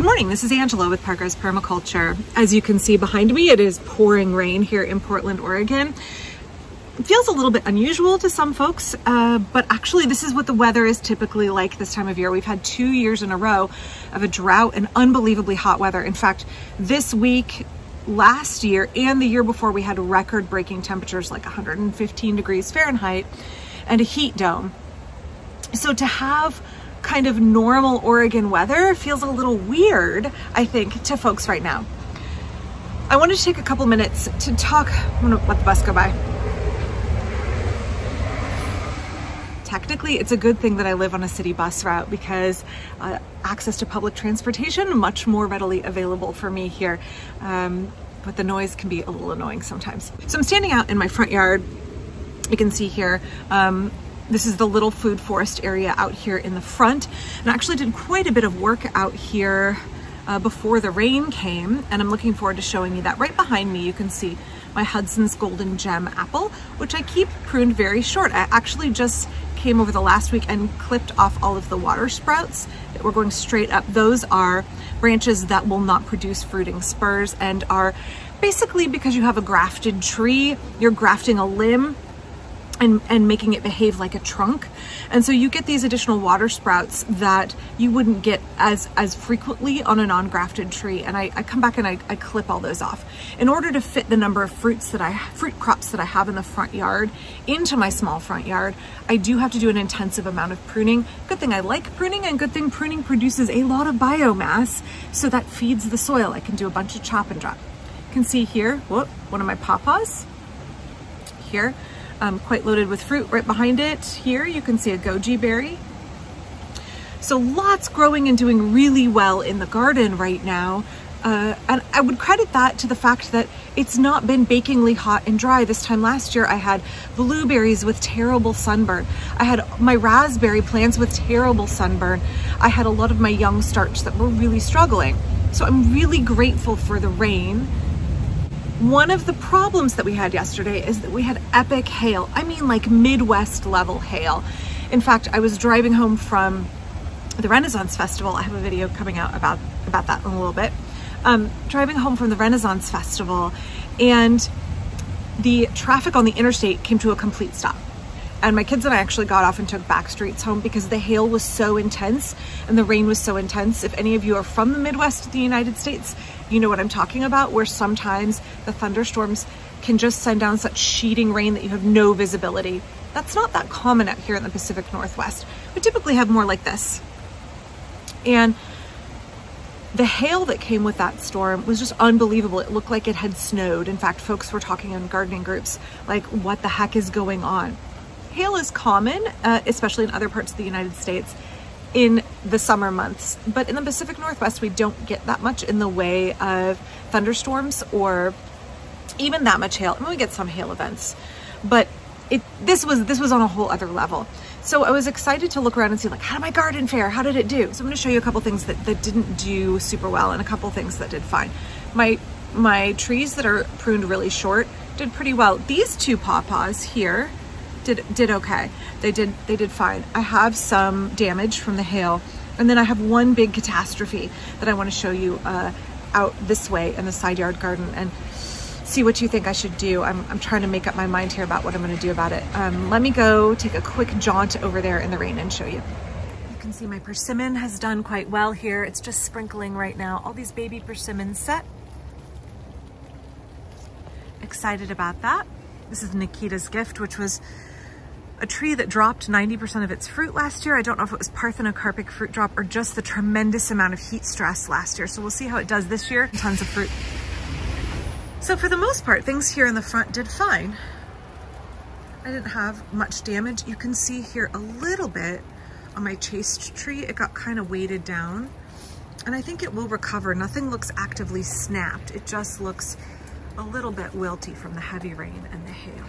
Good morning, this is Angela with Parker's Permaculture. As you can see behind me, it is pouring rain here in Portland, Oregon. It feels a little bit unusual to some folks, but actually this is what the weather is typically like this time of year. We've had 2 years in a row of a drought and unbelievably hot weather. In fact, this week, last year, and the year before, we had record-breaking temperatures like 115 degrees Fahrenheit and a heat dome. So to have kind of normal Oregon weather feels a little weird, I think, to folks right now. I wanted to take a couple minutes to talk. I'm gonna let the bus go by. Technically, it's a good thing that I live on a city bus route because access to public transportation much more readily available for me here. But the noise can be a little annoying sometimes. So I'm standing out in my front yard. You can see here, this is the little food forest area out here in the front. And I actually did quite a bit of work out here before the rain came, and I'm looking forward to showing you that. Right behind me, you can see my Hudson's Golden Gem apple, which I keep pruned very short. I actually just came over the last week and clipped off all of the water sprouts that were going straight up. Those are branches that will not produce fruiting spurs and are basically, because you have a grafted tree, you're grafting a limb and making it behave like a trunk. And so you get these additional water sprouts that you wouldn't get as frequently on a non-grafted tree. And I come back and I clip all those off. In order to fit the number of fruit crops that I have in the front yard into my small front yard, I do have to do an intensive amount of pruning. Good thing I like pruning, and good thing pruning produces a lot of biomass, so that feeds the soil. I can do a bunch of chop and drop. You can see here, whoop, one of my pawpaws here. Quite loaded with fruit. Right behind it here, you can see a goji berry. So lots growing and doing really well in the garden right now. And I would credit that to the fact that it's not been bakingly hot and dry. This time last year, I had blueberries with terrible sunburn. I had my raspberry plants with terrible sunburn. I had a lot of my young starts that were really struggling. So I'm really grateful for the rain. One of the problems that we had yesterday is that we had epic hail. I mean, like Midwest level hail. In fact, I was driving home from the Renaissance Festival. I have a video coming out about that in a little bit. Driving home from the Renaissance Festival, and the traffic on the interstate came to a complete stop. And my kids and I actually got off and took back streets home because the hail was so intense and the rain was so intense. If any of you are from the Midwest of the United States, you know what I'm talking about, where sometimes the thunderstorms can just send down such sheeting rain that you have no visibility. That's not that common out here in the Pacific Northwest. We typically have more like this. And the hail that came with that storm was just unbelievable. It looked like it had snowed. In fact, folks were talking in gardening groups, like, what the heck is going on? Hail is common, especially in other parts of the United States, in the summer months. But in the Pacific Northwest, we don't get that much in the way of thunderstorms or even that much hail. I mean, we get some hail events, but this was on a whole other level. So I was excited to look around and see, like, how did my garden fare? How did it do? So I'm gonna show you a couple things that didn't do super well and a couple things that did fine. My trees that are pruned really short did pretty well. These two pawpaws here did okay. They did fine. I have some damage from the hail, and then I have one big catastrophe that I want to show you out this way in the side yard garden, and see what you think I should do. I'm trying to make up my mind here about what I'm going to do about it. Let me go take a quick jaunt over there in the rain and show you. You can see my persimmon has done quite well here. It's just sprinkling right now. All these baby persimmons set. Excited about that. This is Nikita's gift, which was a tree that dropped 90% of its fruit last year. I don't know if it was parthenocarpic fruit drop or just the tremendous amount of heat stress last year. So we'll see how it does this year. Tons of fruit. So for the most part, things here in the front did fine. I didn't have much damage. You can see here a little bit on my chaste tree. It got kind of weighted down, and I think it will recover. Nothing looks actively snapped. It just looks a little bit wilty from the heavy rain and the hail.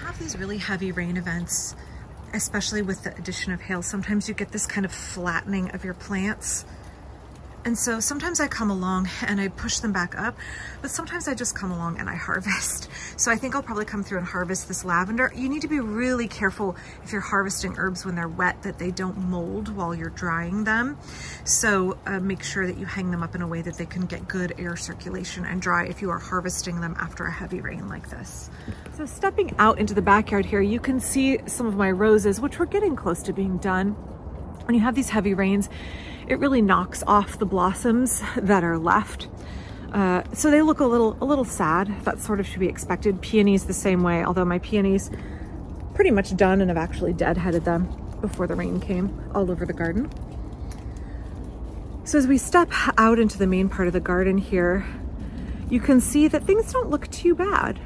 Have these really heavy rain events, especially with the addition of hail. Sometimes you get this kind of flattening of your plants, And so sometimes I come along and I push them back up, but sometimes I just come along and I harvest. So I think I'll probably come through and harvest this lavender. You need to be really careful if you're harvesting herbs when they're wet that they don't mold while you're drying them. So make sure that you hang them up in a way that they can get good air circulation and dry if you are harvesting them after a heavy rain like this. So stepping out into the backyard here, you can see some of my roses, which were getting close to being done. When you have these heavy rains, it really knocks off the blossoms that are left. So they look a little sad. That sort of should be expected. Peonies the same way, although my peonies pretty much done and I've actually deadheaded them before the rain came all over the garden. So as we step out into the main part of the garden here, you can see that things don't look too bad.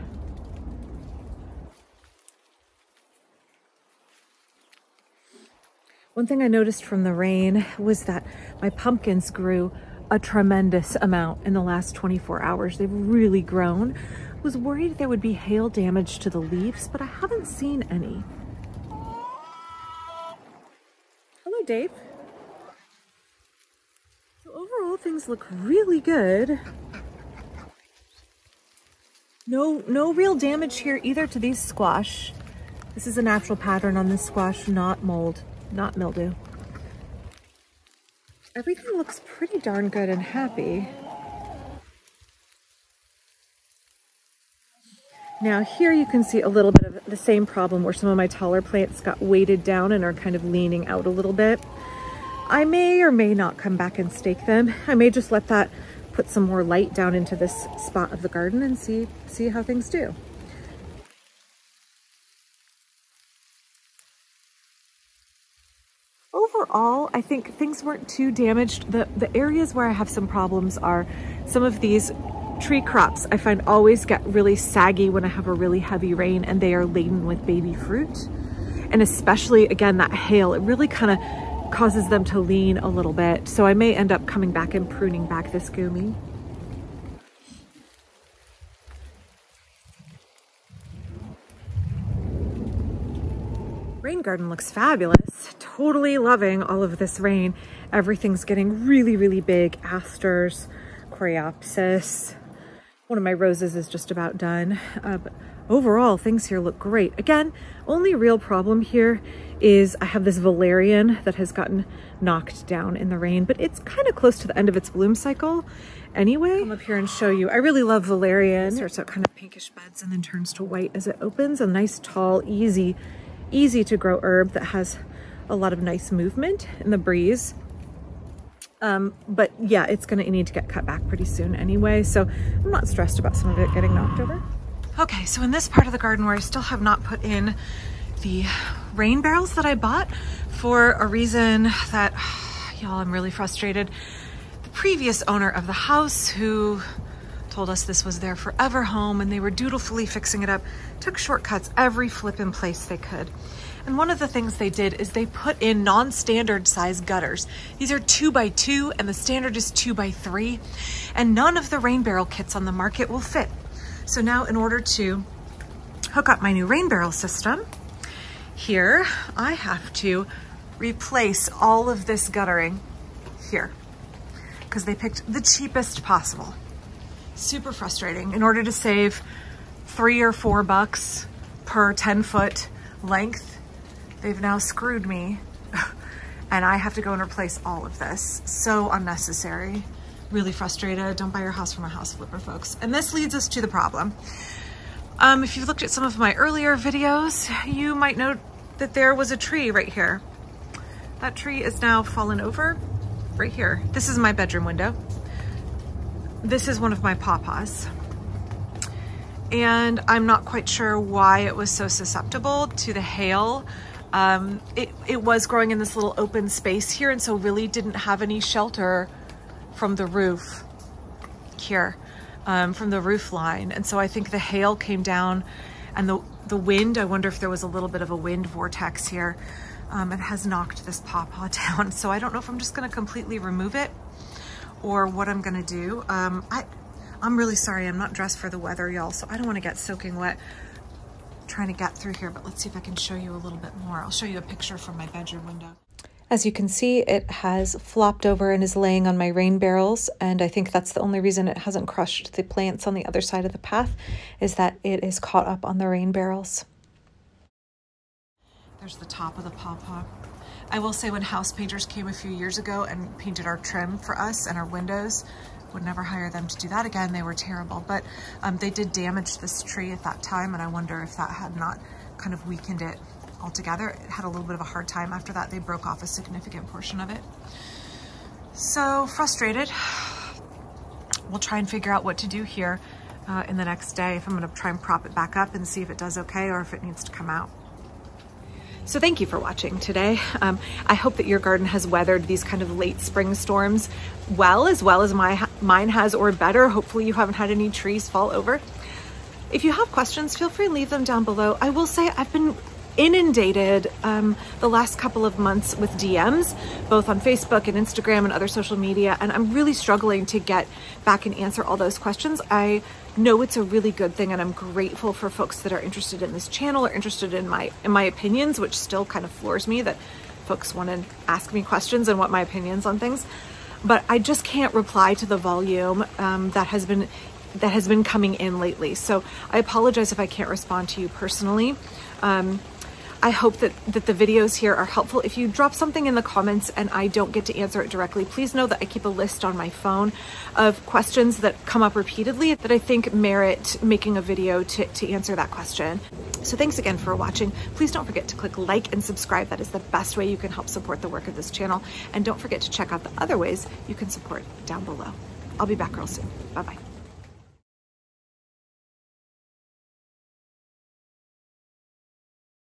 One thing I noticed from the rain was that my pumpkins grew a tremendous amount in the last 24 hours. They've really grown. I was worried there would be hail damage to the leaves, but I haven't seen any. Hello, Dave. So overall, things look really good. No real damage here either to these squash. This is a natural pattern on this squash, not mold. Not mildew. Everything looks pretty darn good and happy. Now here you can see a little bit of the same problem where some of my taller plants got weighted down and are kind of leaning out a little bit. I may or may not come back and stake them. I may just let that put some more light down into this spot of the garden and see how things do. Overall, I think things weren't too damaged. The areas where I have some problems are some of these tree crops I find always get really saggy when I have a really heavy rain and they are laden with baby fruit. And especially, again, that hail, it really kind of causes them to lean a little bit. So I may end up coming back and pruning back this gumi. Rain garden looks fabulous. Totally loving all of this rain. Everything's getting really, really big. Asters, coreopsis. One of my roses is just about done. But overall, things here look great. Again, only real problem here is I have this valerian that has gotten knocked down in the rain, but it's kind of close to the end of its bloom cycle anyway. Come up here and show you. I really love valerian. It starts out kind of pinkish buds and then turns to white as it opens. A nice, tall, easy to grow herb that has a lot of nice movement in the breeze. But yeah, it's gonna need to get cut back pretty soon anyway, so I'm not stressed about some of it getting knocked over. Okay, so in this part of the garden where I still have not put in the rain barrels that I bought for a reason that, y'all, I'm really frustrated. The previous owner of the house, who told us this was their forever home and they were dutifully fixing it up, took shortcuts every flippin' place they could. And one of the things they did is they put in non-standard size gutters. These are 2x2 and the standard is 2x3, and none of the rain barrel kits on the market will fit. So now in order to hook up my new rain barrel system, here I have to replace all of this guttering here because they picked the cheapest possible. Super frustrating. In order to save $3 or $4 per 10-foot length, they've now screwed me and I have to go and replace all of this. So unnecessary. Really frustrated. Don't buy your house from a house flipper, folks. And this leads us to the problem. If you've looked at some of my earlier videos, you might note that there was a tree right here. That tree is now fallen over right here. This is my bedroom window. This is one of my pawpaws. And I'm not quite sure why it was so susceptible to the hail. It was growing in this little open space here, and so really didn't have any shelter from the roof here, from the roof line. And so I think the hail came down and the wind, I wonder if there was a little bit of a wind vortex here, and has knocked this pawpaw down. So I don't know if I'm just gonna completely remove it or what I'm gonna do. I'm really sorry, I'm not dressed for the weather, y'all, so I don't wanna get soaking wet trying to get through here, but let's see if I can show you a little bit more. I'll show you a picture from my bedroom window. As you can see, it has flopped over and is laying on my rain barrels, and I think that's the only reason it hasn't crushed the plants on the other side of the path, is that it is caught up on the rain barrels. There's the top of the pawpaw. I will say, when house painters came a few years ago and painted our trim for us and our windows, would never hire them to do that again. They were terrible, but they did damage this tree at that time, and I wonder if that had not kind of weakened it altogether. It had a little bit of a hard time after that. They broke off a significant portion of it. So frustrated. We'll try and figure out what to do here in the next day, if I'm gonna try and prop it back up and see if it does okay or if it needs to come out. So thank you for watching today. I hope that your garden has weathered these kind of late spring storms well as mine has, or better. Hopefully you haven't had any trees fall over. If you have questions, feel free to leave them down below. I will say I've been inundated the last couple of months with DMs, both on Facebook and Instagram and other social media, and I'm really struggling to get back and answer all those questions. I know it's a really good thing, and I'm grateful for folks that are interested in this channel or interested in my opinions, which still kind of floors me that folks want to ask me questions and what my opinions on things. But I just can't reply to the volume that has been coming in lately. So I apologize if I can't respond to you personally. I hope that the videos here are helpful. If you drop something in the comments and I don't get to answer it directly, please know that I keep a list on my phone of questions that come up repeatedly that I think merit making a video to answer that question. So thanks again for watching. Please don't forget to click like and subscribe. That is the best way you can help support the work of this channel. And don't forget to check out the other ways you can support down below. I'll be back real soon. Bye-bye.